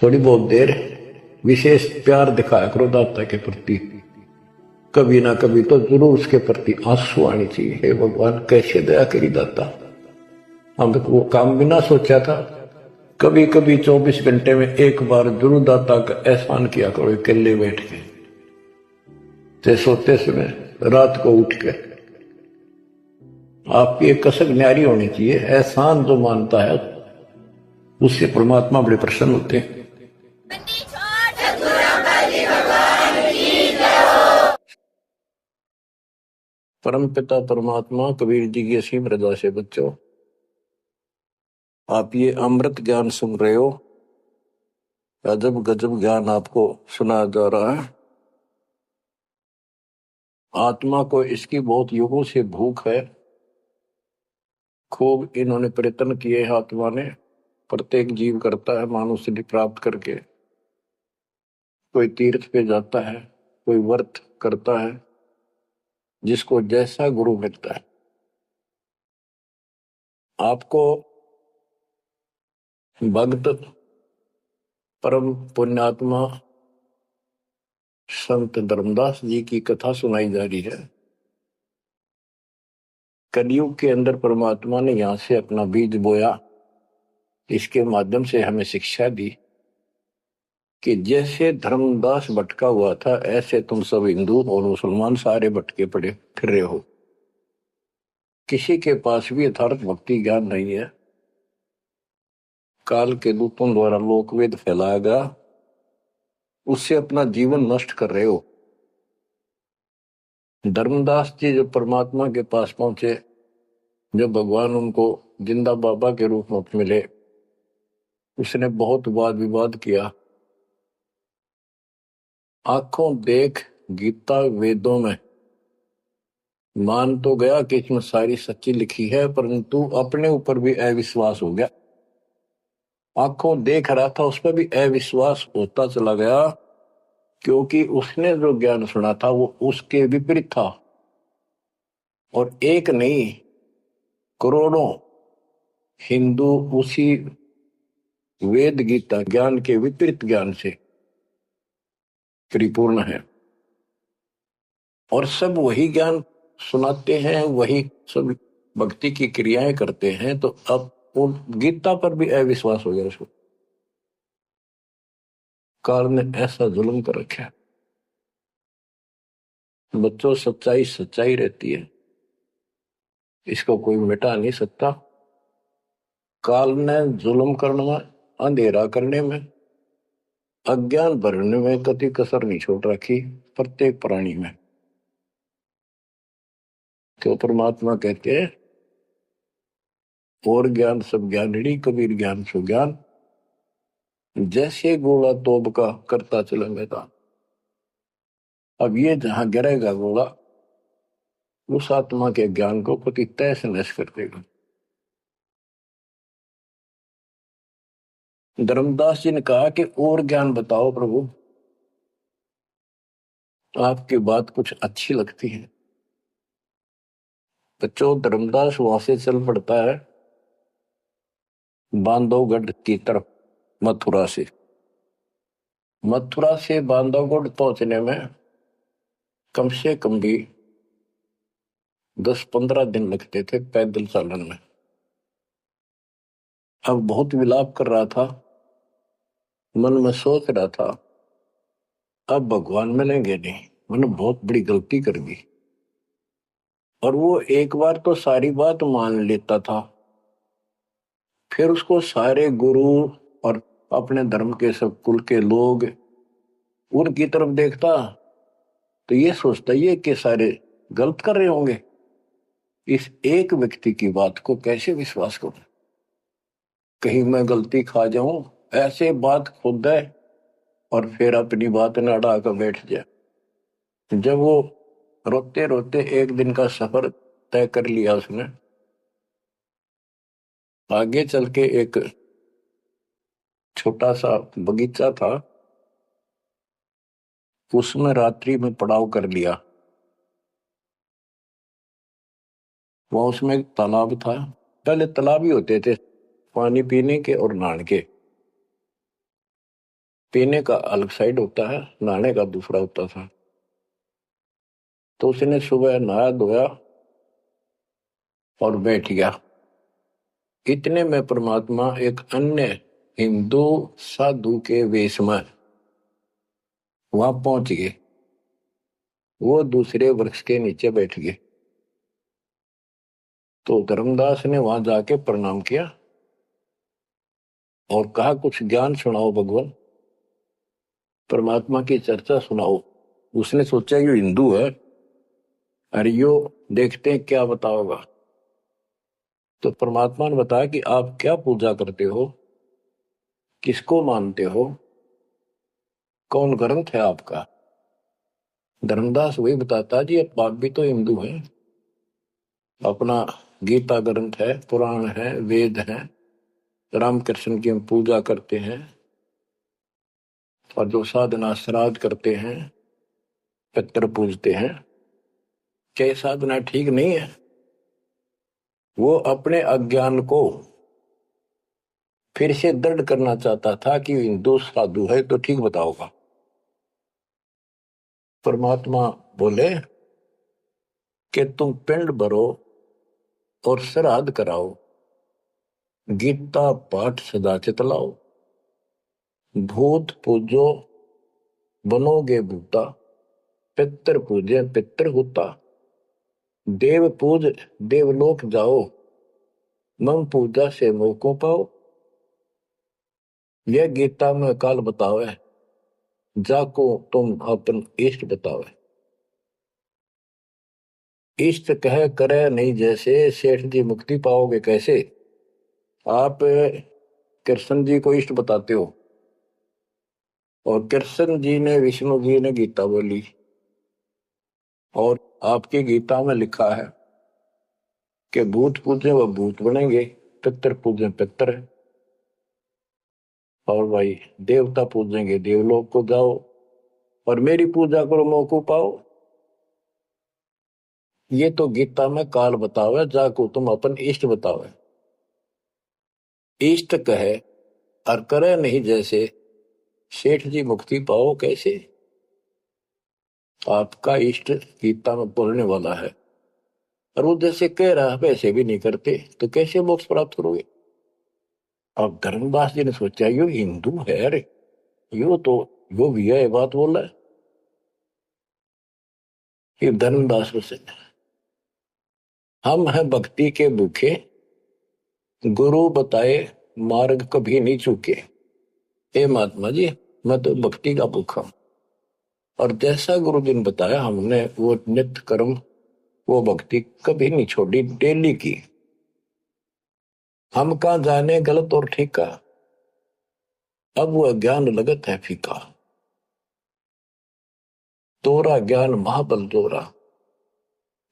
थोड़ी बहुत देर विशेष प्यार दिखाया करो दाता के प्रति। कभी ना कभी तो जरूर उसके प्रति आंसू आनी चाहिए। हे भगवान कैसे दया करी दाता, हम वो काम बिना सोचा था। कभी कभी 24 घंटे में एक बार जरूर दाता का एहसान किया करो, अकेले बैठ के ते सोते समय रात को उठ के। आपकी एक कसक न्यारी होनी चाहिए। एहसान जो मानता है उससे परमात्मा बड़े प्रसन्न होते हैं। परम पिता परमात्मा कबीर जी की असीम रजा से बच्चों, आप ये अमृत ज्ञान सुन रहे हो। अजब गजब ज्ञान आपको सुनाया जा रहा है। आत्मा को इसकी बहुत युगों से भूख है। खूब इन्होंने प्रयत्न किए हैं आत्मा ने। प्रत्येक जीव करता है मानव सिद्धि प्राप्त करके। कोई तीर्थ पे जाता है, कोई व्रत करता है, जिसको जैसा गुरु मिलता है। आपको भक्त परम पुण्यात्मा संत धर्मदास जी की कथा सुनाई जा रही है। कलयुग के अंदर परमात्मा ने यहां से अपना बीज बोया। इसके माध्यम से हमें शिक्षा दी कि जैसे धर्मदास भटका हुआ था, ऐसे तुम सब हिंदू और मुसलमान सारे भटके पड़े फिर रहे हो। किसी के पास भी यथार्थ भक्ति ज्ञान नहीं है। काल के दूतों द्वारा लोकवेद फैलाया गया, उससे अपना जीवन नष्ट कर रहे हो। धर्मदास जी जब परमात्मा के पास पहुंचे, जब भगवान उनको जिंदा बाबा के रूप में मिले, उसने बहुत वाद विवाद किया। आंखों देख गीता वेदों में मान तो गया कि इसमें सारी सच्ची लिखी है, परंतु अपने ऊपर भी अविश्वास हो गया। आंखों देख रहा था, उस पर भी अविश्वास होता चला गया, क्योंकि उसने जो ज्ञान सुना था वो उसके विपरीत था। और एक नहीं, करोड़ों हिंदू उसी वेद गीता ज्ञान के विपरीत ज्ञान से परिपूर्ण है, और सब वही ज्ञान सुनाते हैं, वही सब भक्ति की क्रियाएं करते हैं। तो अब वो गीता पर भी अविश्वास हो गया उसको। काल ने ऐसा जुल्म कर रखा है। बच्चों, सच्चाई सच्चाई रहती है, इसको कोई मिटा नहीं सकता। काल ने जुल्म करने में, अंधेरा करने में, अज्ञान भरने में कति कसर नहीं छोड़ रखी प्रत्येक प्राणी में। तो परमात्मा कहते हैं, और ज्ञान सब ज्ञानड़ी कबीर ज्ञान सो ज्ञान, जैसे गोला तोब का करता चला मैदान। अब ये जहां गिरेगा गोला, उस आत्मा के ज्ञान को पति तैस नैस कर देगा। धर्मदास जी ने कहा कि और ज्ञान बताओ प्रभु, आपकी बात कुछ अच्छी लगती है। बच्चों, धर्मदास वहां से चल पड़ता है बांधवगढ़ की तरफ। मथुरा से बांधवगढ़ पहुंचने में कम से कम भी 10-15 दिन लगते थे पैदल चालन में। अब बहुत विलाप कर रहा था, मन में सोच रहा था, अब भगवान मिलेंगे नहीं, मैंने बहुत बड़ी गलती कर दी। और वो एक बार तो सारी बात मान लेता था, फिर उसको सारे गुरु और अपने धर्म के सब कुल के लोग उनकी तरफ देखता, तो ये सोचता ये कि सारे गलत कर रहे होंगे, इस एक व्यक्ति की बात को कैसे विश्वास करूं, कहीं मैं गलती खा जाऊं। ऐसे बात खुद है और फिर अपनी बात न अड़ा कर बैठ जाए। जब वो रोते रोते एक दिन का सफर तय कर लिया उसने, आगे चल के एक छोटा सा बगीचा था, उसमें रात्रि में पड़ाव कर लिया। वहां उसमें एक तालाब था। पहले तालाब ही होते थे पानी पीने के और नहाने के। पीने का अलग साइड होता है, नहाने का दूसरा होता था। तो उसने सुबह नहाया धोया और बैठ गया। इतने में परमात्मा एक अन्य हिंदू साधु के वेश में वहां पहुंच गए। वो दूसरे वृक्ष के नीचे बैठ गए। तो धर्मदास ने वहां जाके प्रणाम किया और कहा, कुछ ज्ञान सुनाओ भगवान, परमात्मा की चर्चा सुनाओ। उसने सोचा ये हिंदू है, अरे यो देखते हैं क्या बताओगा। तो परमात्मा ने बताया कि आप क्या पूजा करते हो, किसको मानते हो, कौन ग्रंथ है आपका। धर्मदास वही बताता जी, आप भी तो हिंदू हैं, अपना गीता ग्रंथ है, पुराण है, वेद है, रामकृष्ण की हम पूजा करते हैं, और जो साधना श्राद्ध करते हैं, पितर पूजते हैं। क्या ये साधना ठीक नहीं है? वो अपने अज्ञान को फिर से दृढ़ करना चाहता था कि हिंदू साधु है तो ठीक बताओगा। परमात्मा बोले कि तुम पिंड भरो और श्राद्ध कराओ, गीता पाठ सदा चितलाओ, भूत पूजो बनोगे भूता, पितर पूजे पितर होता, देव पूज देवलोक जाओ, मम पूजा से मोह को पाओ। यह गीता में काल बतावे, जाको तुम अपन इष्ट बतावे। इष्ट कह करे नहीं जैसे, सेठ जी मुक्ति पाओगे कैसे। आप कृष्ण जी को इष्ट बताते हो, और कृष्ण जी ने विष्णु जी ने गीता बोली, और आपकी गीता में लिखा है कि भूत पूजे वो भूत बनेंगे, पितर पूजे पितर, और भाई देवता पूजेंगे देवलोक को जाओ, और मेरी पूजा करो मौको पाओ। ये तो गीता में काल बतावे, जाको तुम अपन इष्ट बतावे। इष्ट कहे और करे नहीं जैसे, सेठ जी मुक्ति पाओ कैसे। आपका इष्ट गीता में बोलने वाला है, और वो जैसे कह रहा है वैसे भी नहीं करते, तो कैसे मोक्ष प्राप्त करोगे। अब धर्मदास जी ने सोचा यो हिंदू है, अरे यो तो यो भी है बात बोल रहा है। ये धर्मदास से हम हैं भक्ति के भूखे, गुरु बताए मार्ग कभी नहीं चूके। हे महात्मा जी, मैं तो भक्ति का भूखा हूं, और जैसा गुरु जी ने बताया हमने वो नित्य कर्म, वो भक्ति कभी नहीं छोड़ी, डेली की। हम कहाँ जाने गलत और ठीक का, अब वो ज्ञान लगत है फीका। तोरा ज्ञान महाबल तोरा,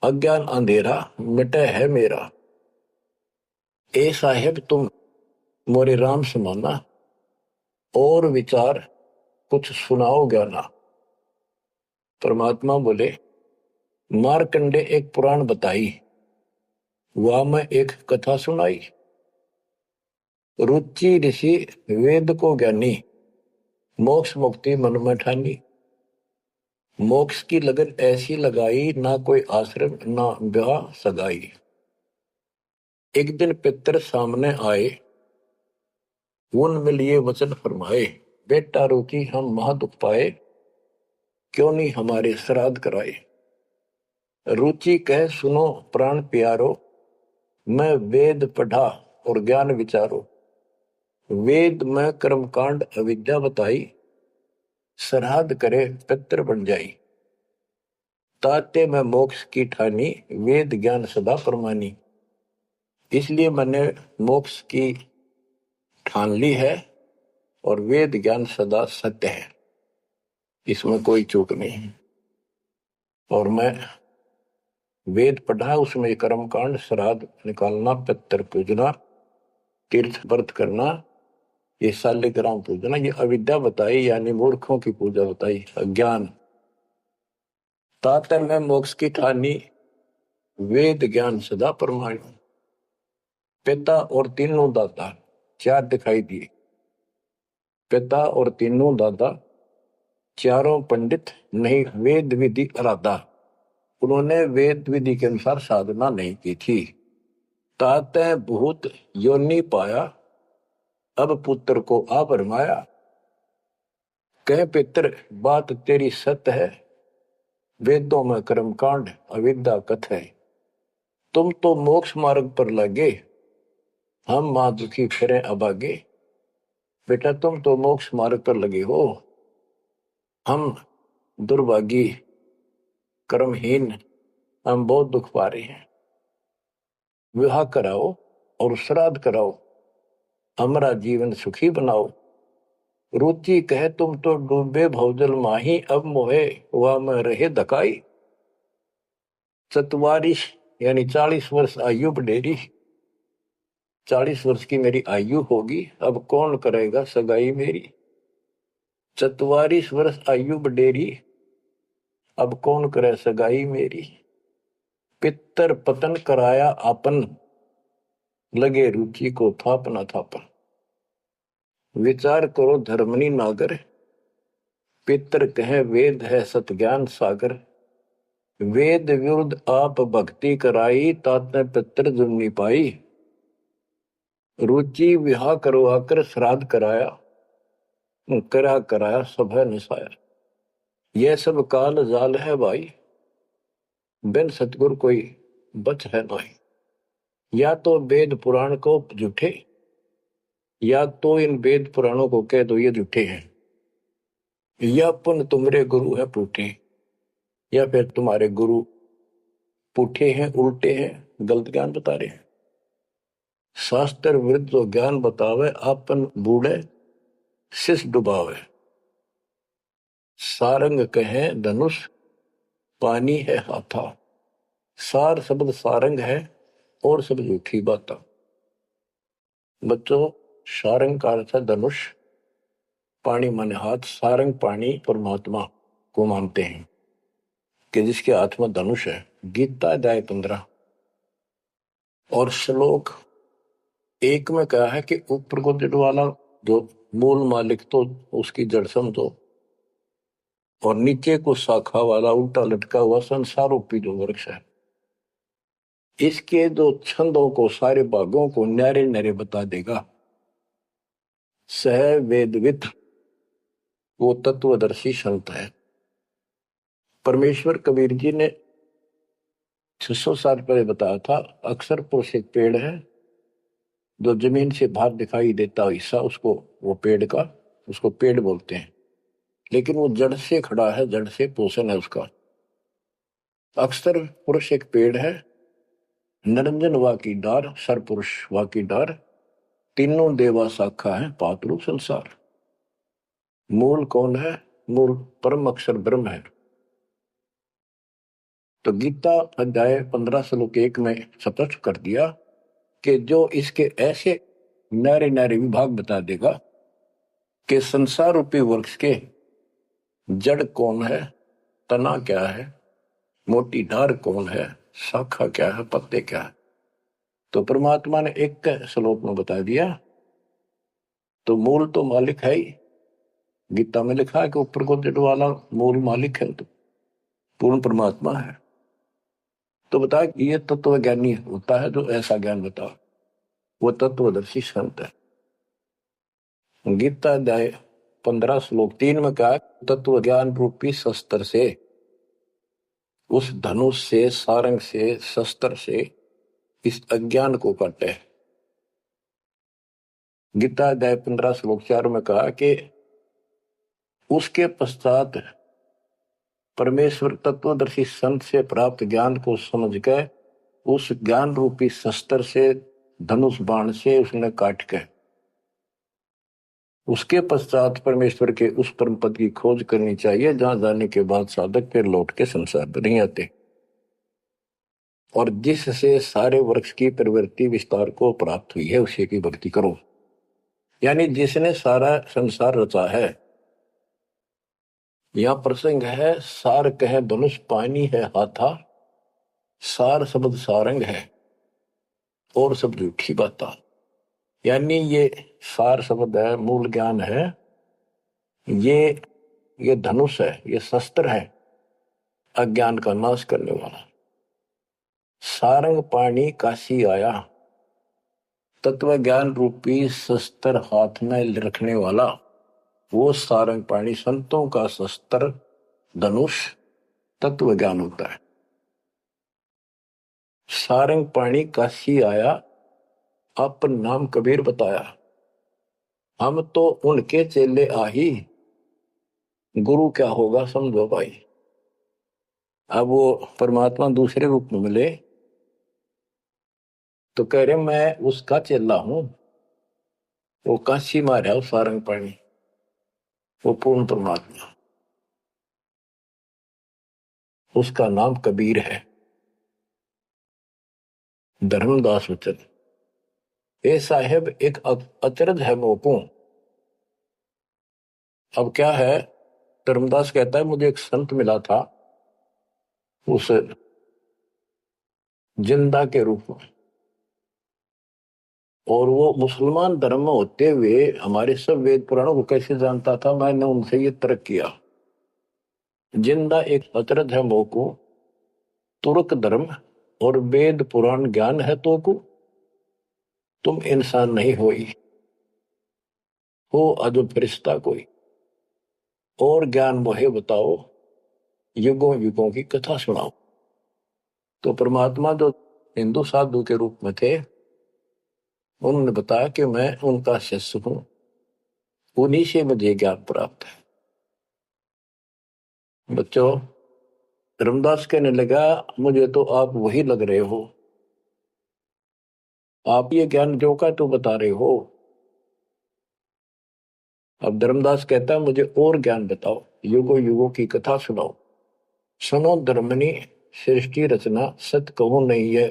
अज्ञान अंधेरा मिटे है मेरा। ए साहेब तुम मोरे राम समाना, और विचार कुछ सुनाओ ज्ञाना। परमात्मा बोले, मारकंडे एक पुराण बताई, वहां में एक कथा सुनाई। रुचि ऋषि वेद को ज्ञानी, मोक्ष मुक्ति मन में ठानी। मोक्ष की लगन ऐसी लगाई, ना कोई आश्रम ना ब्याह सगाई। एक दिन पितर सामने आए, उन लिए वचन फरमाए, बेटा रुचि हम महादुख पाए, क्यों नहीं हमारे श्राद्ध कराए। रुचि कह सुनो प्राण प्यारो, मैं वेद पढ़ा और ज्ञान विचारो। वेद में कर्मकांड अविद्या बताई, श्राद्ध करे पितर बन जाई। ताते में मोक्ष की ठानी, वेद ज्ञान सदा परमानी। इसलिए मैंने मोक्ष की ठान ली है, और वेद ज्ञान सदा सत्य है, इसमें कोई चूक नहीं है। और मैं वेद पढ़ा, उसमें कर्मकांड, श्राद्ध निकालना, पितर पूजना, तीर्थ व्रत करना, ये शालिग्राम पूजना, ये अविद्या बताई, यानी मूर्खों की पूजा बताई, अज्ञान। ताते में मोक्ष की ठानी, वेद ज्ञान सदा परमाणु। पिता और तीनों दाता चार दिखाई दिए, पिता और तीनों दादा, चारों पंडित नहीं वेद विधि अराधा। उन्होंने वेद विधि के अनुसार साधना नहीं की थी। ताते भूत योनि पाया, अब पुत्र को आ भरमाया। कह पितर बात तेरी सत्य है, वेदों में कर्मकांड अविद्या कथ है। तुम तो मोक्ष मार्ग पर लगे, हम मां दुखी फिरे अभागे। बेटा तुम तो मोक्ष मार्ग पर लगे हो, हम दुर्भागी कर्महीन, हम बहुत दुख पा रहे हैं। विवाह कराओ और श्राद्ध कराओ, हमारा जीवन सुखी बनाओ। रुचि कहे तुम तो डूबे भवजल माही, अब मोहे वह में रहे धकाई। 44 यानी 40 वर्ष आयु बढ़ेरी, 40 वर्ष की मेरी आयु होगी, अब कौन करेगा सगाई मेरी। 44 वर्ष आयु बढ़ेरी, अब कौन करे सगाई मेरी। पितर पतन कराया आपन, लगे रुचि को थापना थापन। विचार करो धर्मनी नागर, पितर कहे वेद है सत ज्ञान सागर। वेद विरुद्ध आप भक्ति कराई, ताते पितर जुर्नी पाई। रुचि विवाह करवाकर श्राद्ध कराया, कराया सब है निसाया। यह सब काल जाल है भाई, बिन सतगुर कोई बच है नहीं। या तो वेद पुराण को झूठे, या तो इन वेद पुराणों को कह दो ये झूठे हैं, या पुन तुम्हारे गुरु है पूठे, या फिर तुम्हारे गुरु पूठे हैं, उल्टे हैं, गलत ज्ञान बता रहे हैं। शास्त्र विरुद्ध जो ज्ञान बतावे, आपन बूढ़े शिष डुबावे। सारंग कहे धनुष, पानी है हाथा। सार शब्द सारंग है और सब झूठी बात। बच्चों सारंग का अर्थ है धनुष, पानी माने हाथ। सारंग पानी परमात्मा को मानते हैं कि जिसके हाथ में धनुष है। गीता अध्याय 15 और श्लोक 1 में कहा है कि ऊपर को जड़ वाला जो मूल मालिक तो उसकी जड़ समझो, और नीचे को शाखा वाला उल्टा लटका हुआ संसार रूपी जो वृक्ष है, इसके जो छंदों को सारे भागों को न्यारे न्यारे बता देगा। सह वेदविद वो तत्वदर्शी संत है। परमेश्वर कबीर जी ने 600 साल पहले बताया था, अक्सर पुरुष एक पेड़ है जो जमीन से बाहर दिखाई देता हिस्सा, उसको वो पेड़ का उसको पेड़ बोलते हैं, लेकिन वो जड़ से खड़ा है, जड़ से पोषण है उसका। अक्सर पुरुष एक पेड़ है, निरंजन वा की डार, सर पुरुष वा की डार, तीनों देवा शाखा है, पातरू संसार। मूल कौन है? मूल परम अक्षर ब्रह्म है। तो गीता अध्याय 15 श्लोक 1 में स्पष्ट कर दिया कि जो इसके ऐसे नारे नारे विभाग बता देगा कि संसार रूपी वृक्ष के जड़ कौन है, तना क्या है, मोटी डार कौन है, शाखा क्या है, पत्ते क्या है, तो परमात्मा ने एक श्लोक में बता दिया। तो मूल तो मालिक है ही, गीता में लिखा है कि ऊपर को जड़ वाला मूल मालिक है, तो पूर्ण परमात्मा है। तो बता कि ये तत्व ज्ञानी होता है जो ऐसा ज्ञान बता, वो तत्वदर्शी संत है। गीता अध्याय 15 श्लोक 3 में कहा, तत्व ज्ञान रूपी शस्त्र से, उस धनुष से, सारंग से, शस्त्र से इस अज्ञान को काटे। गीता अध्याय 15 श्लोक 4 में कहा कि उसके पश्चात परमेश्वर तत्वदर्शी संत से प्राप्त ज्ञान को समझ के उस ज्ञान रूपी शस्त्र से, धनुष बाण से उसने काट के, उसके पश्चात परमेश्वर के उस परम पद की खोज करनी चाहिए जहां जाने के बाद साधक फिर लौट के संसार पर नहीं आते, और जिससे सारे वृक्ष की प्रवृत्ति विस्तार को प्राप्त हुई है उसी की भक्ति करो। यानी जिसने सारा संसार रचा है। यह प्रसंग है, सार कहे धनुष, पानी है हाथा, सार शब्द सारंग है और सब झूठी बात। यानी ये सार शब्द है, मूल ज्ञान है, ये धनुष है, ये शस्त्र है अज्ञान का नाश करने वाला। सारंग पाणी काशी आया, तत्व ज्ञान रूपी शस्त्र हाथ में रखने वाला वो सारंग पाणी, संतों का शस्त्र धनुष तत्व ज्ञान होता है। सारंग पाणी काशी आया, अपन नाम कबीर बताया। हम तो उनके चेले आही, गुरु क्या होगा समझो भाई। अब वो परमात्मा दूसरे रूप में मिले तो कह रहे मैं उसका चेला हूं। वो काशी मारा सारंग पाणी, वो पूर्ण परमात्मा, उसका नाम कबीर है। धर्मदास वचन, ए साहेब एक अचरज है मोको। अब क्या है, धर्मदास कहता है मुझे एक संत मिला था उस जिंदा के रूप में, और वो मुसलमान धर्म में होते हुए हमारे सब वेद पुराणों को कैसे जानता था। मैंने उनसे ये तर्क किया, जिंदा एक अचरज है मोको, तुर्क धर्म और वेद पुराण ज्ञान है तो को, तुम इंसान नहीं हो अजब फरिश्ता कोई, और ज्ञान मोहे बताओ, युगों युगों की कथा सुनाओ। तो परमात्मा जो हिंदू साधु के रूप में थे, उन्होंने बताया कि मैं उनका शिष्य हूं, उन्हीं से मुझे ज्ञान प्राप्त है। बच्चों, धर्मदास कहने लगा मुझे तो आप वही लग रहे हो, आप ये ज्ञान जो का तो बता रहे हो। अब धर्मदास कहता है मुझे और ज्ञान बताओ, युगों युगों की कथा सुनाओ। सुनो धर्मनी सृष्टि रचना, सत्य कहो नहीं है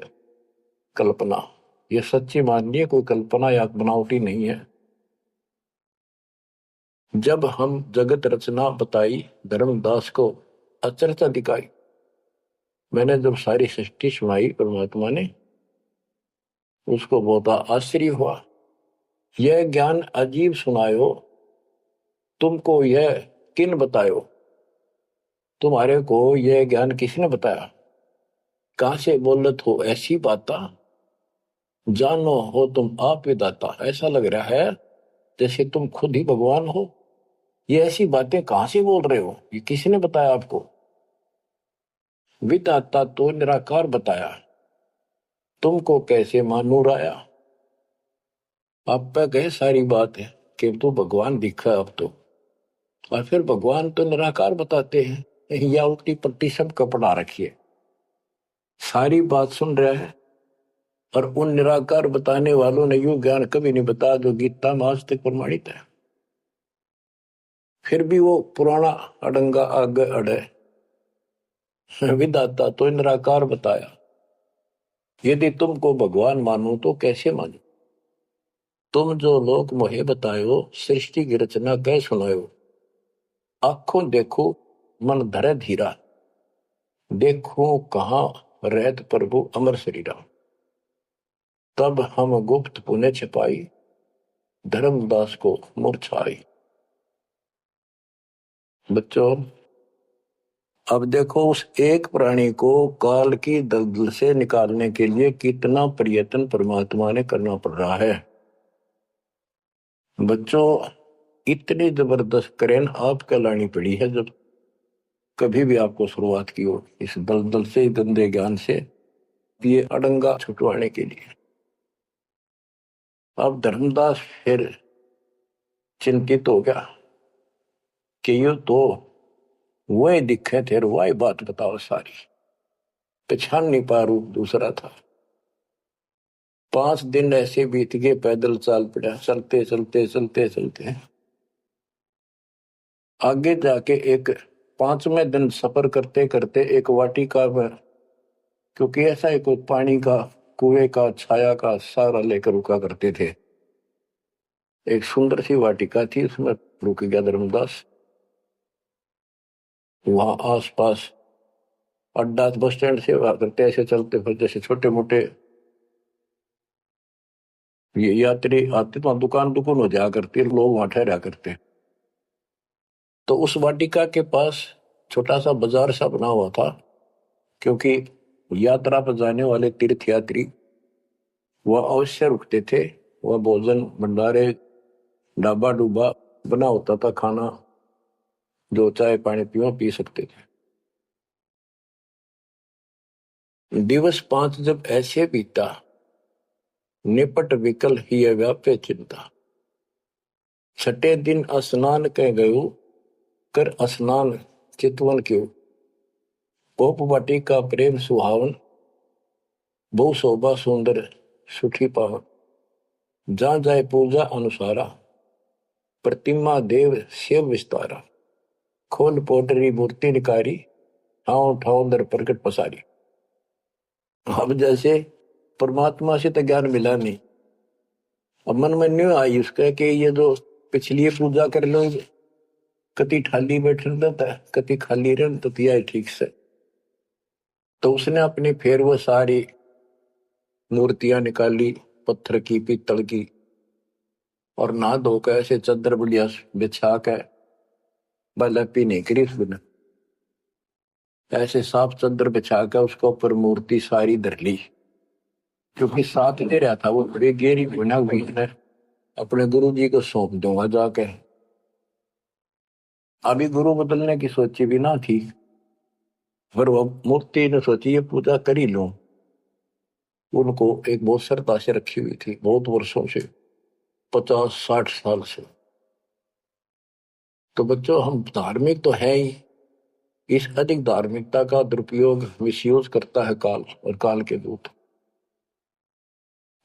कल्पना। ये सच्ची मानिए, कोई कल्पना या बनावटी नहीं है। जब हम जगत रचना बताई, धर्मदास को अचरज दिखाई। मैंने जब सारी सृष्टि सुनाई परमात्मा ने, उसको बहुत आश्चर्य हुआ। यह ज्ञान अजीब सुनायो, तुमको यह किन बतायो। तुम्हारे को यह ज्ञान किसने बताया, कहां से बोलत हो ऐसी बात, जानो हो तुम आप विदाता। ऐसा लग रहा है जैसे तुम खुद ही भगवान हो। ये ऐसी बातें कहां से बोल रहे हो, ये किसने बताया आपको। विदाता तो निराकार बताया, तुमको कैसे मानूर आया। आप पे कहे सारी बात है कि तू भगवान दिखा अब तो, और फिर भगवान तो निराकार बताते हैं, या उल्टी पट्टी सब कपड़ा रखिए। सारी बात सुन रहा है, और उन निराकार बताने वालों ने यूं ज्ञान कभी नहीं बताया जो गीता में आज तक प्रमाणित है। फिर भी वो पुराना अडंगा आगे अड़े, विदाता तो निराकार बताया। यदि तुमको भगवान मानो तो कैसे मानो। तुम जो लोग मोहे बतायो, सृष्टि की रचना कह सुनायो। आंखों देखो मन धरे धीरा, देखो कहाँ रहत प्रभु अमर शरीरा। तब हम गुप्त पुण्य छिपाई, धर्मदास को मूर्छाई। बच्चों, अब देखो उस एक प्राणी को काल की दलदल से निकालने के लिए कितना प्रयत्न परमात्मा ने करना पड़ रहा है। बच्चों, इतनी जबरदस्त करेन आपको लानी पड़ी है जब कभी भी आपको शुरुआत की हो इस दलदल से, गंदे ज्ञान से, ये अड़ंगा छुटवाने के लिए। अब धर्मदास फिर चिंतित हो गया कि ये तो वही दिखे थे, वही बात बताओ सारी, पहचान नहीं पा रूप दूसरा था। 5 दिन ऐसे बीत गए, पैदल चाल पड़ा, चलते चलते चलते चलते आगे जाके एक 5वें दिन सफर करते करते एक वाटिका में, क्योंकि ऐसा एक पानी का कुएं का छाया का सहारा लेकर रुका करते थे, एक सुंदर सी वाटिका थी, उसमें रुक गया धर्मदास। वहां आसपास अड्डा बस स्टैंड से करते ऐसे चलते फिर जैसे छोटे मोटे ये यात्री आते तो दुकान दुकान हो जाया करती, लोग वहां ठहरा करते। तो उस वाटिका के पास छोटा सा बाजार सा बना हुआ था, क्योंकि यात्रा पर जाने वाले तीर्थयात्री वह अवश्य रुकते थे। वह भोजन भंडारे ढाबा डूबा बना होता था, खाना जो चाय पानी पी सकते थे। दिवस 5 जब ऐसे बीता, निपट विकल ही व्याप्य चिंता। छठे दिन स्नान कह गयो, कर स्नान चितवन क्यों। कोप वाटिका प्रेम सुहावन, बहु शोभा सुंदर सुठी पावन। जहाँ जाए पूजा अनुसारा, प्रतिमा देव शिव विस्तारा। खोल पोटरी मूर्ति निकारी, ठाव ठाव दर प्रकट पसारी। अब जैसे परमात्मा से तो ज्ञान मिला नहीं, अब मन में नहीं आई उसका कि ये जो पिछली पूजा कर लो, कति खाली बैठ रहता है, कति खाली रह तो दिया है ठीक से। तो उसने अपनी फिर वो सारी मूर्तियां निकाली, पत्थर की पीतल की, और नहा धोकर ऐसे चद्दर बढ़िया बिछा के बलपी नहीं करी उसने, ऐसे साफ चद्दर बिछा के उसके ऊपर मूर्ति सारी धर ली। क्योंकि साथ दे रहा था वो बड़ी गहरी बना हुई है, अपने गुरु जी को सौंप दूंगा जाके। अभी गुरु बदलने की सोची भी ना थी, पर वो मूर्ति ने सोची ये पूजा कर ही लूं। उनको एक बहुत श्रद्धा से रखी हुई थी, बहुत वर्षों से, 50-60 साल से। तो बच्चों, हम धार्मिक तो है ही, इस अधिक धार्मिकता का दुरुपयोग मिसयूज करता है काल और काल के दूत।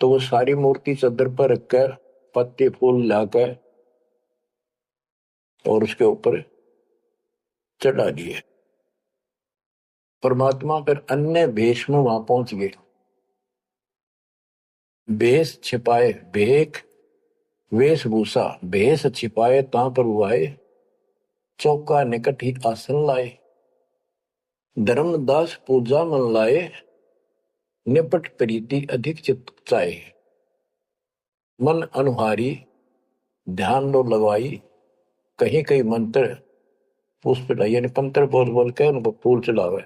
तो वो सारी मूर्ति चद्दर पर रखकर पत्ते फूल लाकर और उसके ऊपर चढ़ा दिए। परमात्मा फिर अन्य भेष में वहां पहुंच गए। भेष छिपाए भेख, वेशभूषा भेष छिपाए ता पर आए। चौका निकट ही आसन लाए, धर्मदास पूजा मन लाए। निपट प्रीति अधिक चित चाहे, मन अनुहारी ध्यान लो लगवाई। कहीं कहीं मंत्र पुष्प यानी पंत्र बोल बोल के उनको फूल चढ़ावे।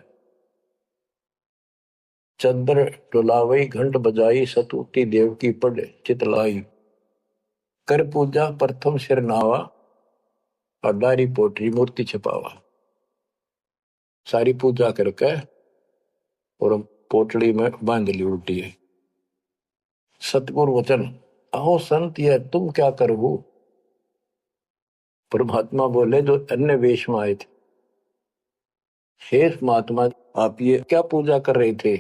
चंद्र डुलावई घंट बजाई, सतुति देव की पढ़ चितलाई। कर पूजा प्रथम सिर नावा, अडारी पोटरी मूर्ति छिपावा। सारी पूजा करके और पोटली में बांध ली उल्टी है। सतगुरु वचन, अहो संत यह तुम क्या करो। परमात्मा बोले जो अन्य वेश में आए थे, हे महात्मा आप ये क्या पूजा कर रहे थे।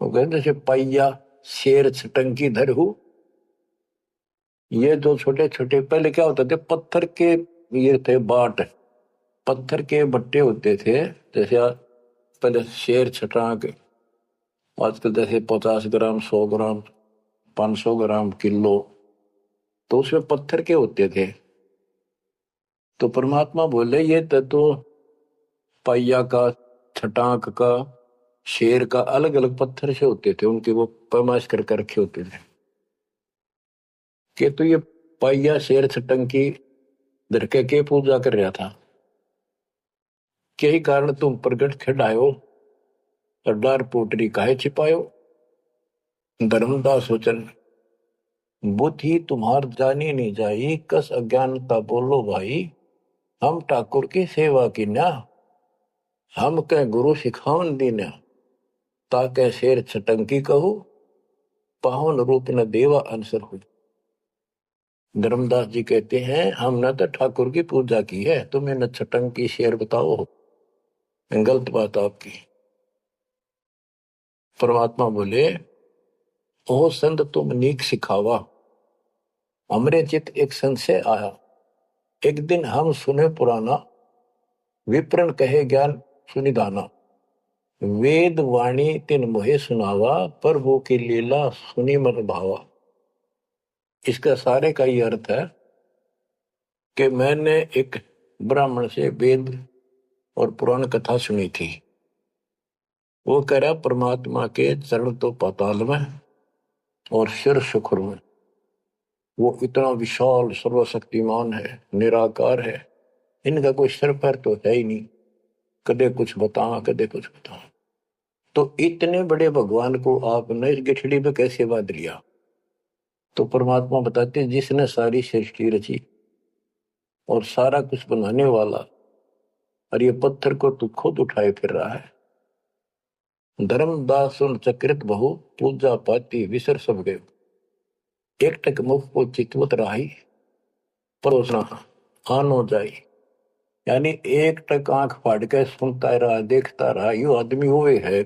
वो कहते जैसे पैया शेर छटंकी धर हूं। ये जो छोटे छोटे पहले क्या होते थे, पत्थर के ये थे बाट, पत्थर के बट्टे होते थे। जैसे पहले शेर छटाक, आजकल जैसे 50 ग्राम 100 ग्राम 500 ग्राम किलो, तो उसमें पत्थर के होते थे। तो परमात्मा बोले ये तो पैया का, छटाक का, शेर का अलग अलग पत्थर से होते थे, उनके वो पैमाइश करके रखे होते थे कि तो ये पैया शेर छटंकी धरके के पूजा कर रहा था। के कारण तुम प्रगट खिड़ायो, अड्डार पोटरी काहे छिपायो। धर्मदास वचन, बुद्धि तुम्हार जानी नहीं जाई, कस अज्ञानता बोलो भाई। हम ठाकुर की सेवा की ना, हम कह गुरु सिखावन दीना। ताके शेर छटंकी कहू, पावन रूप न देवा अंसर हो। धर्मदास जी कहते हैं हमने तो ठाकुर की पूजा की है, तुम्हें न छटंकी शेर बताओ, गलत बात आपकी। परमात्मा बोले, ओ संत तुम नीक सिखावा। हमरे चित एक संशय आया, एक दिन हम सुने पुराना। विप्रन कहे ज्ञान सुनिधाना। वेद वाणी तिन मोहे सुनावा, प्रभु की लीला सुनी मन भावा। इसका सारे का ये अर्थ है कि मैंने एक ब्राह्मण से वेद और पुराण कथा सुनी थी। वो कह रहा परमात्मा के चरण तो पाताल में और सिर शुक्र में। वो इतना विशाल सर्वशक्तिमान है, निराकार है, इनका कोई सिर पैर तो है ही नहीं, कदे कुछ बताओ कदे कुछ बताओ। तो इतने बड़े भगवान को आपने इस गठड़ी पे कैसे बांध लिया? तो परमात्मा बताते हैं जिसने सारी सृष्टि रची और सारा कुछ बनाने वाला, और ये पत्थर को तू खुद उठाए फिर रहा है। धर्मदास उन चक्रित बहु पूजा पाती विसर सब गए, एक टक मुख को चितवत रही परोसना आनो जाई। यानी एक टक आंख फाड़ के सुनता रहा देखता रहा, यू आदमी वो है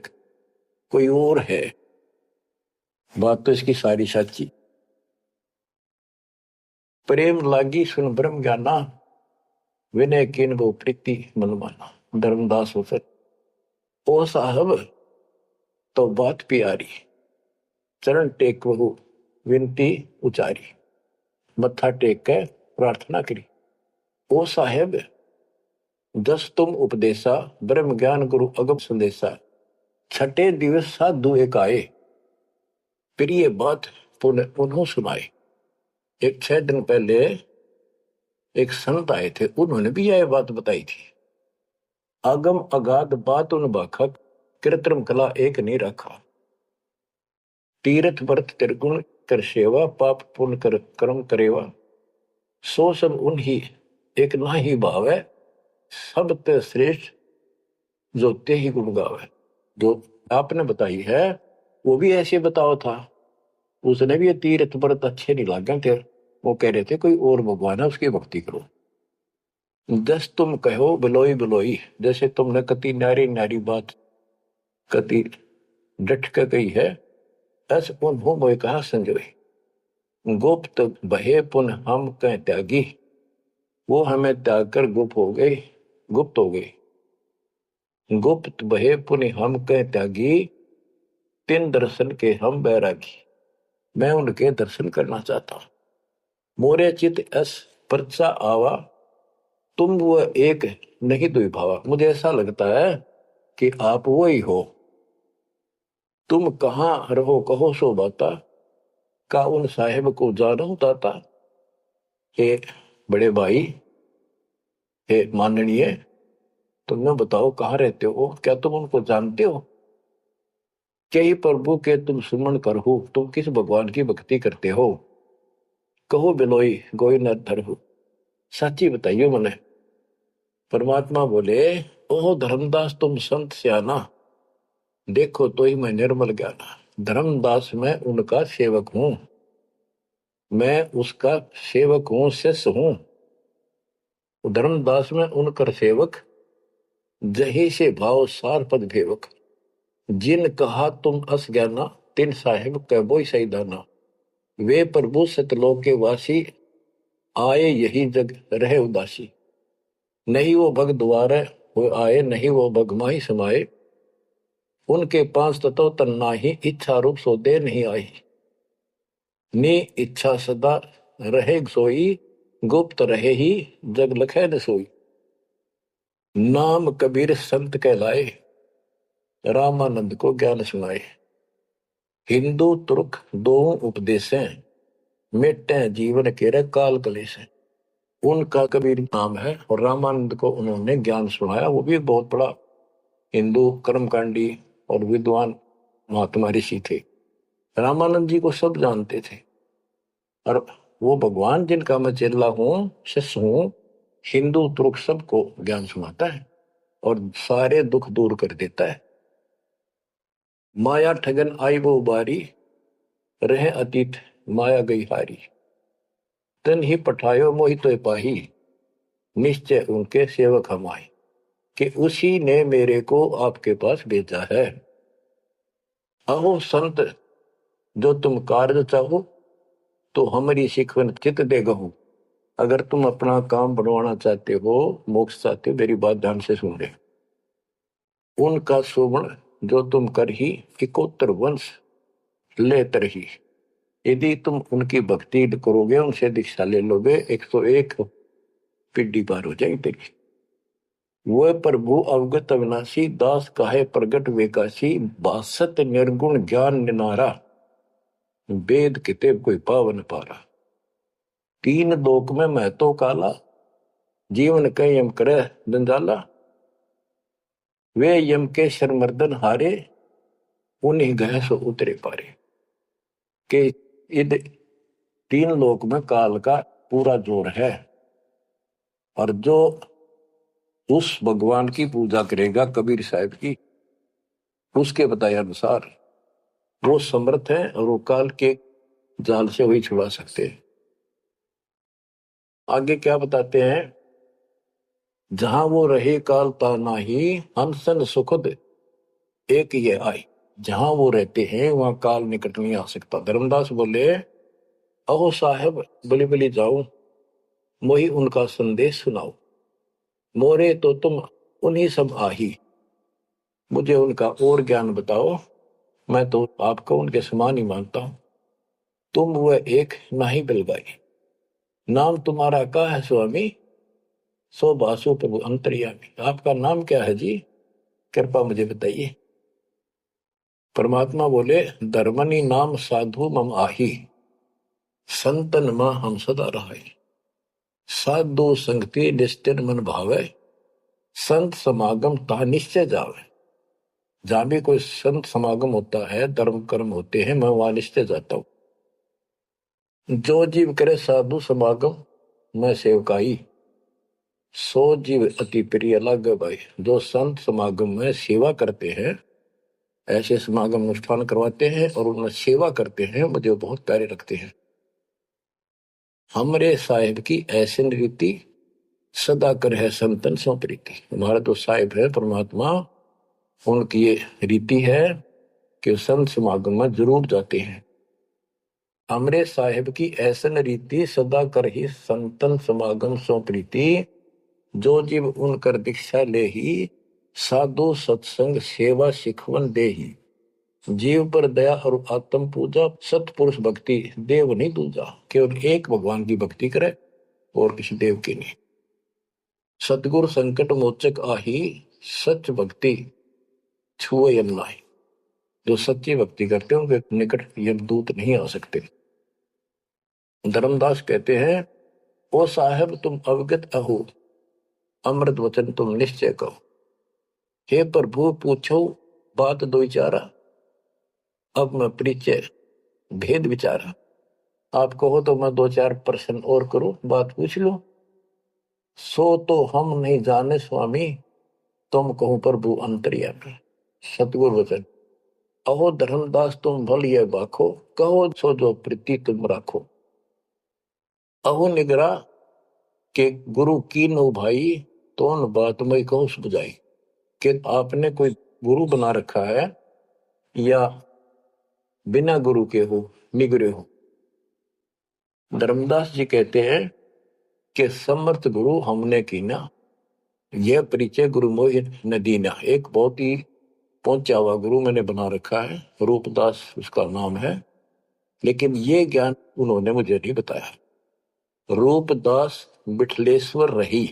कोई और है। बात तो इसकी सारी सच्ची। प्रेम लागी सुन ब्रह्म ज्ञाना, विनय किन वो प्रीति मन माना। धर्मदास हो सर ओ साहब तो बात प्यारी, चरण टेक वहु विनती उचारी। मत्था टेक के प्रार्थना करी। ओ साहेब दस तुम उपदेशा, ब्रह्म ज्ञान गुरु अगम संदेशा। छठे दिवस साधु एक आए, फिर ये बात उन्होंने सुनाए। एक 6 दिन पहले एक संत आए थे, उन्होंने भी यह बात बताई थी। आगम अगाध बात उन बाखा, कृत्रिम कला एक नहीं रखा। तीर्थ व्रत त्रिगुण कर सेवा, पाप पुण्य कर कर्म करेवा। सो सब उन्हीं एक ना ही भाव है, सब ते श्रेष्ठ जो ते ही गुण गावे। जो आपने बताई है वो भी ऐसे बताओ था। उसने भी ये तीर्थ व्रत अच्छे नहीं लागे थे, वो कह रहे थे कोई और भगवान है उसकी भक्ति करो। जस तुम कहो बिलोई बिलोई, जैसे तुमने कति नारी नारी बात कति डट के कही है, ऐसे उन्हों मोह कहा संजोई। गुप्त बहे पुन हम कह त्यागी, वो हमें त्याग कर गुप्त हो गई, गुप्त हो गई। गुप्त बहे पुन हम कह त्यागी, तिन दर्शन के हम बैरागी। मैं उनके दर्शन करना चाहता हूं। मोरे चित अस परचा आवा, तुम वो एक नहीं दुई भावा। मुझे ऐसा लगता है कि आप वो ही हो। तुम कहाँ रहो कहो सो बाता, का उन साहेब को जानो दाता। हे बड़े भाई, हे माननीय, तुमने बताओ कहाँ रहते हो, क्या तुम उनको जानते हो? क्या ही प्रभु के तुम सुमन कर हो, तुम किस भगवान की भक्ति करते हो? कहो बिलोई गोई न धरहु, सच्ची बताइयो मने। परमात्मा बोले ओह धर्मदास तुम संत सियाना, देखो तो ही मैं निर्मल ज्ञाना। धर्मदास मैं उनका सेवक हूं, मैं उसका सेवक हूं, शिष्य हूं। धर्मदास में उनकर सेवक, जही से भाव सार पद भेवक। जिन कहा तुम अस ज्ञाना, तिन साहेब कहबो सही दाना। वे प्रभु सतलोक के वासी, आए यही जग रहे उदासी। नहीं वो भग द्वारे हो आए, नहीं वो भग माही समाये। उनके 5 तत्व तन्ना ही, इच्छा रूप सो दे नहीं आई। नी इच्छा सदा रहे सोई, गुप्त रहे ही जग लखे न सोई। नाम कबीर संत कहलाए, रामानंद को ज्ञान सुनाए। हिंदू तुर्क दो उपदेशें, मिटे जीवन के काल कलेश। उनका कबीर नाम है और रामानंद को उन्होंने ज्ञान सुनाया। वो भी एक बहुत बड़ा हिंदू कर्मकांडी और विद्वान महात्मा ऋषि थे। रामानंद जी को सब जानते थे और वो भगवान जिनका मैं चेला हूं, शिष्य हूं, हिंदू तुर्क सबको ज्ञान सुनाता है और सारे दुख दूर कर देता है। माया ठगन आई वो बारी, रहे अतीत माया गई हारी। तन ही पठायो मोहि तो पाही, निश्चय उनके सेवक हम आए। कि उसी ने मेरे को आपके पास भेजा है। अहो संत जो तुम कार्य चाहो, तो हमारी शिकवन चित दे गहू। अगर तुम अपना काम बनवाना चाहते हो, मोक्ष चाहते हो, मेरी बात ध्यान से सुन ले। उनका शोभन जो तुम कर ही, इकोत्तर वंश ले तरही। यदि तुम उनकी भक्ति करोगे, उनसे दीक्षा ले लोगे, 101 पीढ़ी पार हो जाएगी तेरी। वह प्रभु अवगत अविनाशी, दास काहे प्रगट वेकाशी। 62 निर्गुण ज्ञान निनारा, वेद किताब कोई पावन पारा। 3 लोक में मैं तो काला, जीवन कई यम करे जंजाला, वे यम के शरमर्दन हारे, उन्हीं गए सो उतरे पारे। के इध तीन लोक में काल का पूरा जोर है, और जो उस भगवान की पूजा करेगा कबीर साहब की, उसके बताए अनुसार वो समर्थ है और वो काल के जाल से वही छुड़ा सकते हैं। आगे क्या बताते हैं, जहां वो रहे काल ता नाही, हंसन सुखद एक ये आई। जहां वो रहते हैं वहां काल निकट नहीं आ सकता। धर्मदास बोले, अहो साहब बलि बलि जाओ, मोही उनका संदेश सुनाओ, मोरे तो तुम उन्हीं सब आही, मुझे उनका और ज्ञान बताओ, मैं तो आपको उनके समान ही मानता हूं। तुम वह एक नाही बिलगाई, नाम तुम्हारा क्या है स्वामी, सो बासु प्रभु अंतर्यामी। आपका नाम क्या है जी, कृपा मुझे बताइए। परमात्मा बोले, धर्मनी नाम साधु मम आही, संतन मां हम सदा रहाई। साधु संगति निस्तिर मन भावे, संत समागम ता निश्चय जावे। जहां भी कोई संत समागम होता है, धर्म कर्म होते हैं, मैं वहां निश्चय जाता हूं। जो जीव करे साधु समागम मैं सेवकाई, सो जीव अति प्रिय लागे भाई। जो संत समागम में सेवा करते हैं, ऐसे समागम अनुष्ठान करवाते हैं और उनमें सेवा करते हैं, मुझे बहुत प्यारे लगते हैं। हमरे साहिब की ऐसी रीति, सदा कर है संतन सो प्रीति। हमारा जो साहिब है परमात्मा, उनकी ये रीति है कि संत समागम में जरूर जाते हैं। हमरे साहिब की ऐसन रीति, सदा कर ही संतन समागम सो प्रीति। जो जीव उनकर दीक्षा ले ही, साधु सत्संग सेवा सिखवन दे ही। जीव पर दया और आत्म पूजा, सतपुरुष भक्ति देव नहीं दूजा। केवल एक भगवान की भक्ति करे और किसी देव की नहीं। सतगुरु संकट मोचक आही, सच भक्ति छुए यम नाही। जो सच्ची भक्ति करते हैं उनके निकट यमदूत नहीं आ सकते। धर्मदास कहते हैं, ओ साहेब तुम अवगत अहो, अमृत वचन तुम निश्चय कहो। हे प्रभु पूछो बात दो विचारा, अब मैं परिचय भेद विचारा। आप कहो तो मैं दो चार प्रश्न और करूं, बात पूछ लो। सो तो हम नहीं जाने स्वामी, तुम कहो प्रभु अंतर्यामी। सतगुरु वचन, अहो धर्मदास तुम भल ये बाखो, कहो सो जो प्रीति तुम राखो। अहो निगरा के गुरु की नो भाई, तो न बात मैं कहो बुझाई। कि आपने कोई गुरु बना रखा है या बिना गुरु के हो, निगरे हो। धर्मदास जी कहते हैं कि समर्थ गुरु हमने की ना, यह परिचय गुरु मोहि न दीना। एक बहुत ही पहुंचा हुआ गुरु मैंने बना रखा है, रूपदास उसका नाम है, लेकिन ये ज्ञान उन्होंने मुझे नहीं बताया। रूपदास बिठलेश्वर रही,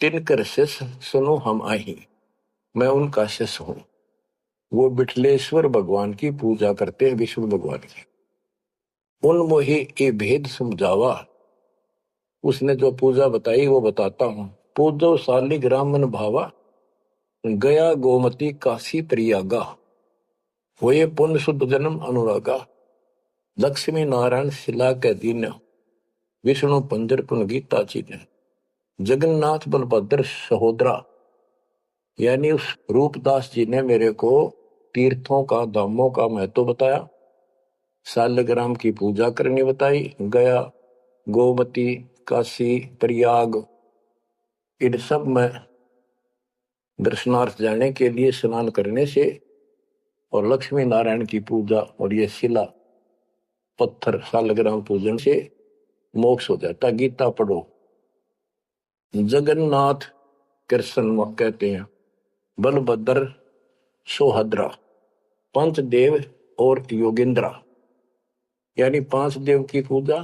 तिनकर शिष्य सुनो हम आही। मैं उनका शिष्य हूं। वो बिठलेश्वर भगवान की पूजा करते हैं, विष्णु भगवान की। उन मोहि ये भेद समझावा, उसने जो पूजा बताई वो बताता हूं। पूजो शालिग्राम मन भावा, गया गोमती काशी प्रयागा। हुए पुण्य शुद्ध जन्म अनुरागा, लक्ष्मी नारायण शिला के दीन, विष्णु पंजर पुन गीता चीन। जगन्नाथ बलभद्र सहोदरा, यानी उस रूपदास जी ने मेरे को तीर्थों का, धामों का महत्व बताया, शालिग्राम की पूजा करनी बताई, गया गोमती काशी प्रयाग इन सब में दर्शनार्थ जाने के लिए स्नान करने से, और लक्ष्मी नारायण की पूजा और ये शिला पत्थर शालिग्राम पूजन से मोक्ष हो जाता। गीता पढ़ो। जगन्नाथ कृष्ण कहते हैं, बलभद्र सोहद्रा, पंचदेव और योगेंद्रा, यानी पांच देव की पूजा।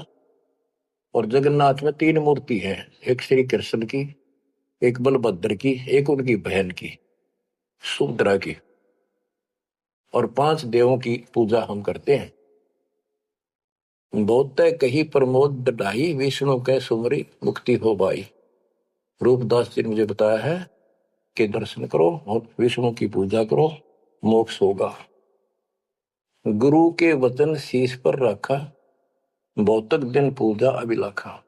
और जगन्नाथ में तीन मूर्ति है, एक श्री कृष्ण की, एक बलभद्र की, एक उनकी बहन की सुभद्रा की, और पांच देवों की पूजा हम करते हैं। बहुत कही प्रमोद ढाई, विष्णु के सुमरी मुक्ति हो भाई। रूपदास जी ने मुझे बताया है कि दर्शन करो और विष्णु की पूजा करो, मोक्ष होगा। गुरु के वचन शीश पर रखा, बहुतक दिन पूजा अभिलाखा।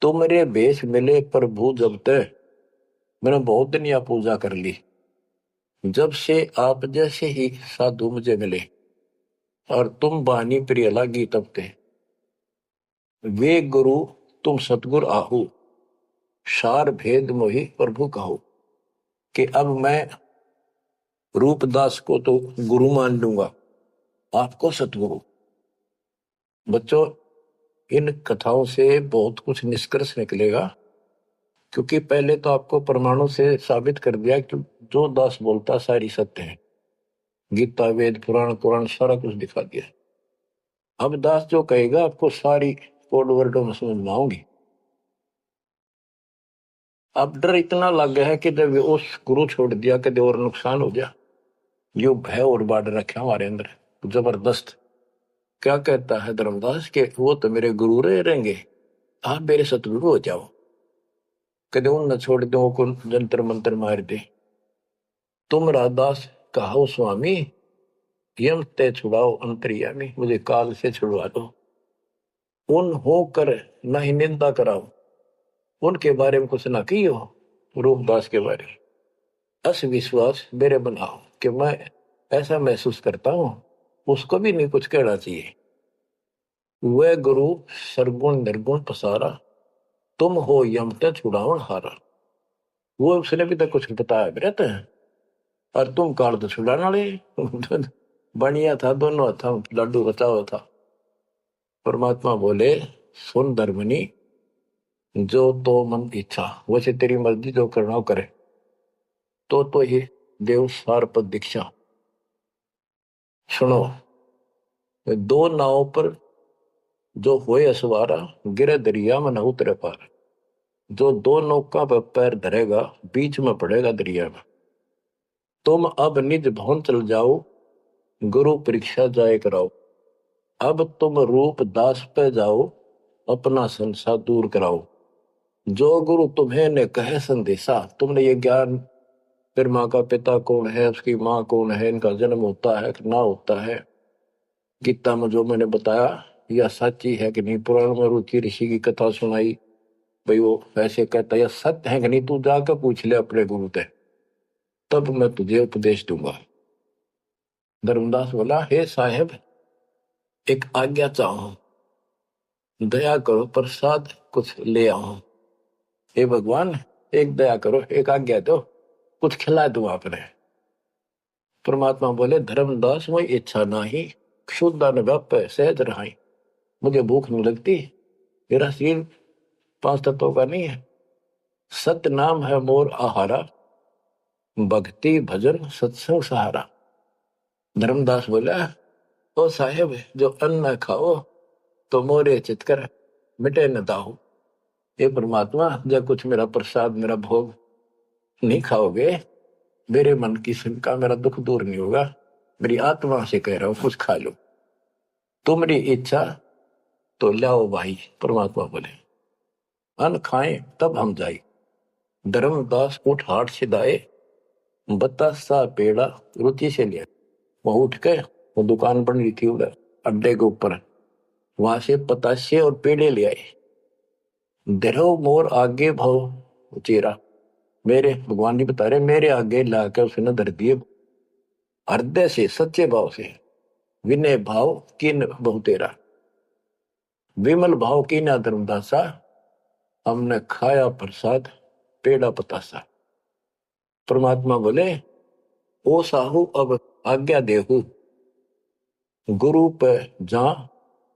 तो मेरे भेष मिले प्रभु जब तक, मैंने बहुत दिन यह पूजा कर ली। जब से आप जैसे ही साधु मुझे मिले और तुम बानी प्रिय लागी तब ते, वे गुरु तुम सतगुर आहू, सार भेद मोहि प्रभु कहो। कि अब मैं रूपदास को तो गुरु मान लूंगा, आपको सतगुरु। बच्चों, इन कथाओं से बहुत कुछ निष्कर्ष निकलेगा, क्योंकि पहले तो आपको प्रमाणों से साबित कर दिया कि जो दास बोलता सारी सत्य है। गीता, वेद, पुराण, कुरान सारा कुछ दिखा दिया। अब दास जो कहेगा आपको सारी कोड वर्डों में समझ में आऊंगी। अब डर इतना लग गया है कि जब उस गुरु छोड़ दिया कि और नुकसान हो गया, यो भय और बाढ़ रखा हमारे अंदर जबरदस्त। क्या कहता है धर्मदास के वो तो मेरे गुरु रहेंगे, आप मेरे सतगुरु हो जाओ। कदे उन न छोड़ दो को जंतर मंत्र मार दे। तुम राधास कहो स्वामी, यम ते छुड़ाओ अंतर्यामी, मुझे काल से छुड़वा दो। उन हो कर न ही निंदा कराओ, उनके बारे में कुछ ना कियो। रूपदास के बारे में अस विश्वास मेरे बनाओ कि मैं ऐसा महसूस करता हूं, उसको भी नहीं कुछ कहना चाहिए। वह गुरु सरगुण निर्गुण पसारा, तुम हो यम ते छुड़ावन हारा। वो उसने भी तो कुछ बताया भी रहता है, और तुम काल तो छुड़ाने वाले। बढ़िया था, दोनों था लड्डू बचाओ था। परमात्मा बोले सुन धर्मनी, जो तो मन इच्छा, वैसे तेरी मर्जी जो करना हो करे। तो ही देव सार पद दीक्षा। सुनो, दो नावों पर जो होए असवारा, गिरे दरिया में न उतरे पार। जो दो नौका पर पैर धरेगा, बीच में पड़ेगा दरिया में। तुम अब निज भवन चल जाओ, गुरु परीक्षा जाए कराओ। अब तुम रूप दास पे जाओ, अपना संसार दूर कराओ। जो गुरु तुम्हें ने कहे संदेशा, तुमने ये ज्ञान, फिर माँ का पिता कौन है, उसकी माँ कौन है, इनका जन्म होता है कि ना होता है, गीता में जो मैंने बताया यह सच्ची है कि नहीं, पुराण में रुचि ऋषि की कथा सुनाई, भाई वो ऐसे कहता यह सत्य है कि नहीं, तू जाकर पूछ ले अपने गुरु से, तब मैं तुझे उपदेश दूंगा। धर्मदास बोला, हे साहेब एक आज्ञा चाहूं, दया करो प्रसाद कुछ ले आऊं। हे भगवान एक दया करो, एक आज्ञा दो, कुछ खिला दूं आपने। परमात्मा बोले, धर्मदास वही इच्छा नाही, क्षुद्धा न व्याप सहज रहाई। मुझे भूख नहीं लगती, मेरा शरीर पांच तत्वों का नहीं है। सत्य नाम है मोर आहारा, भक्ति भजन सत्संग सहारा। धर्मदास बोला, ओ साहेब जो अन्न खाओ तो मोरे चितकर मिटे न दाहो। ये परमात्मा जब कुछ मेरा प्रसाद मेरा भोग नहीं खाओगे, मेरे मन की शंका, मेरा दुख दूर नहीं होगा। मेरी आत्मा से कह रहा हूं कुछ खा लो, तुम्हारी इच्छा तो लाओ भाई। परमात्मा बोले अन्न खाएं तब हम जाए। धर्मदास उठ हाट से दाए, बतासा पेड़ा रुचि से लिया। वहां उठ के, वो दुकान बन रही थी उधर अड्डे के ऊपर, वहां से पतासे और पेड़े ले आए। धरो मोर आगे भाव चेरा, मेरे भगवान जी बता रहे मेरे आगे लाकर उसने धर दिए, हृदय से सच्चे भाव से। विनय भाव किन बहु तेरा, विमल भाव की ना धर्मदासा, हमने खाया प्रसाद पेड़ा पतासा। परमात्मा बोले, ओ साहू अब आज्ञा देहू, गुरु पर जा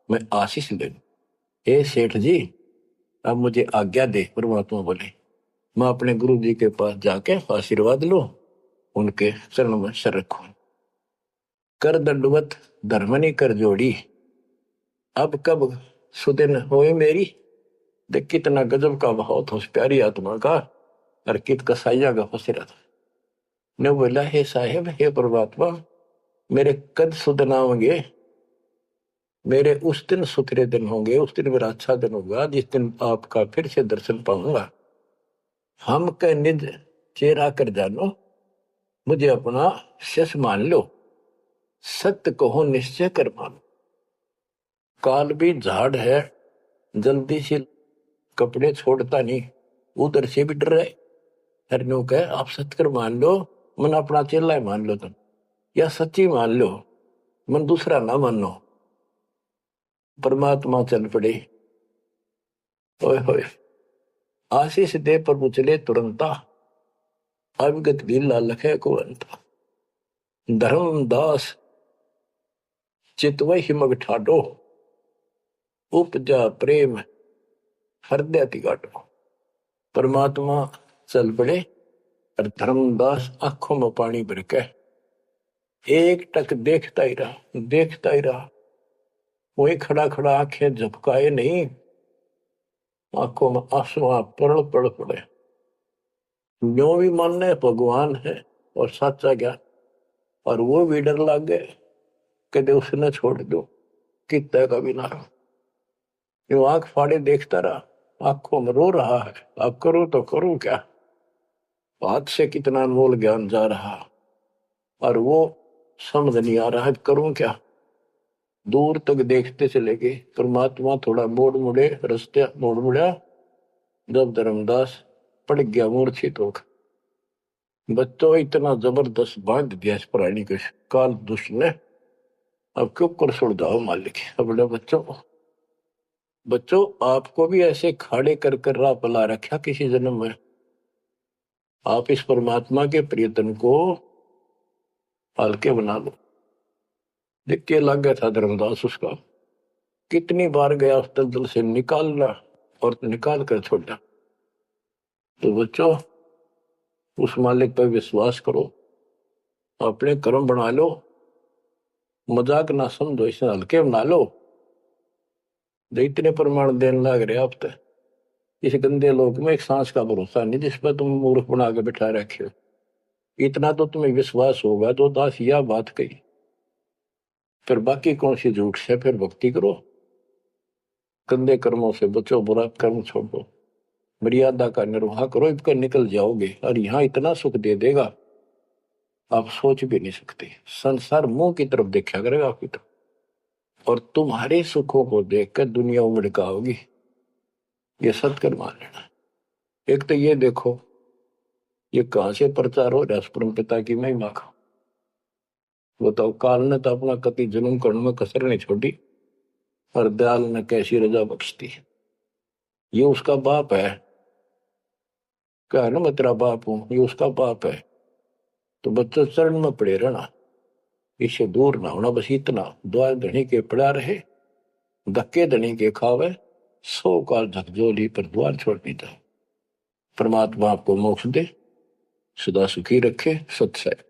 मैं आशीष ले। ए सेठ जी अब मुझे आज्ञा दे। परमात्मा बोले, मैं अपने गुरु जी के पास जाके आशीर्वाद लो, उनके चरणों में सर रखो। कर दंडवत धर्मनी कर जोड़ी, अब कब सुदिन होए मेरी। देख कितना गजब का भाव था उस प्यारी आत्मा का, और कित कसाइया का फसेरा था। ने बोला, हे साहेब हे परमात्मा, मेरे कद सुदना होंगे, मेरे उस दिन सुथरे दिन होंगे, उस दिन मेरा अच्छा दिन होगा जिस दिन आपका फिर से दर्शन पाऊंगा। हम के निज चेहरा कर जानो, मुझे अपना शिष्य मान लो, सत्य कहो निश्चय कर मानो। काल भी झाड़ है, जल्दी से कपड़े छोड़ता नहीं, उधर से भी डर रहे। हरनू कहे आप सत्य कर मान लो, मन अपना चेला मान लो तुम, या सच्ची मान लो, मन दूसरा ना मानो। परमात्मा चल पड़े। ओए होए, आशीष दे प्रभु चले तुरंता, अविगत लीला लखे को अंता। धर्मदास चितवै हिमग ठाडो, उपजा प्रेम हृदय तिगाटो। परमात्मा चल पड़े और धर्मदास आंखों में पानी भर के एक टक देखता ही रहा, देखता ही रहा। वही खड़ा खड़ा आंखें झपकाए नहीं, आंखों में आंसू पड़ पड़ पड़े। जो भी मानने भगवान है और सच्चा ज्ञान, और वो भी डर लग गए कदे उसने छोड़ दो कितना का भी ना रहो। यो आंख फाड़े देखता रहा, आंखों में रो रहा है, अब करो तो करूं क्या, हाथ से कितना अनमोल ज्ञान जा रहा और वो समझ नहीं आ रहा है करूं क्या। दूर तक देखते चले गए। परमात्मा थोड़ा मोड़ मुड़े, रास्ते मोड़ मुड़ा, जब धर्मदास पड़ गया मूर्छित होकर। बच्चों इतना जबरदस्त बांध दिया इस प्राणी के काल दुष्ट ने, अब क्यों कर छोड़ जाओ मालिक। अपने बच्चों आपको भी ऐसे खाड़े कर कर राह पला रखा किसी जन्म में। आप इस परमात्मा के प्रियतन को हल्के बना लो। देख के लग गया था धर्मदास उसका, कितनी बार गया उस दलदल से निकालना और निकाल कर छोड़ा। तो बच्चों उस मालिक पर विश्वास करो, अपने कर्म बना लो, मजाक ना समझो, इसे हल्के बना लो। इतने प्रमाण देने लग रहे आप तो इस गंदे लोक में एक सांस का भरोसा नहीं जिस पर तुम मूर्ख बना के बैठा रखे हो। इतना तो तुम्हें विश्वास होगा तो दास यह बात कही, फिर बाकी कौन सी झूठ से फिर भक्ति करो। गंदे कर्मों से बचो, बुरा कर्म छोड़ो, मर्यादा का निर्वाह करो, इसका निकल जाओगे और यहाँ इतना सुख दे देगा आप सोच भी नहीं सकते। संसार मुंह की तरफ देखा करेगा आपकी तरफ, और तुम्हारे सुखों को देखकर दुनिया उमड़का होगी। ये सत्कर मान लेना। एक तो ये देखो ये कहां से प्रचार हो रहा है परम पिता की महिमा का। बताओ, काल ने तो अपना कति जुल्म करने में कसर नहीं छोड़ी और दयाल ने कैसी रजा बख्शती है। ये उसका बाप है, क्या है ना, मैं तेरा बाप हूं, ये उसका बाप है। तो बच्चों चरण में पड़े रहना, इससे दूर ना होना, बस इतना। द्वार धनी के पड़ा रहे, धक्के धनी के खावे, 100 काल झकझोली पर द्वार छोड़नी था। परमात्मा आपको मोक्ष दे, सदा सुखी रखे। सत्संग।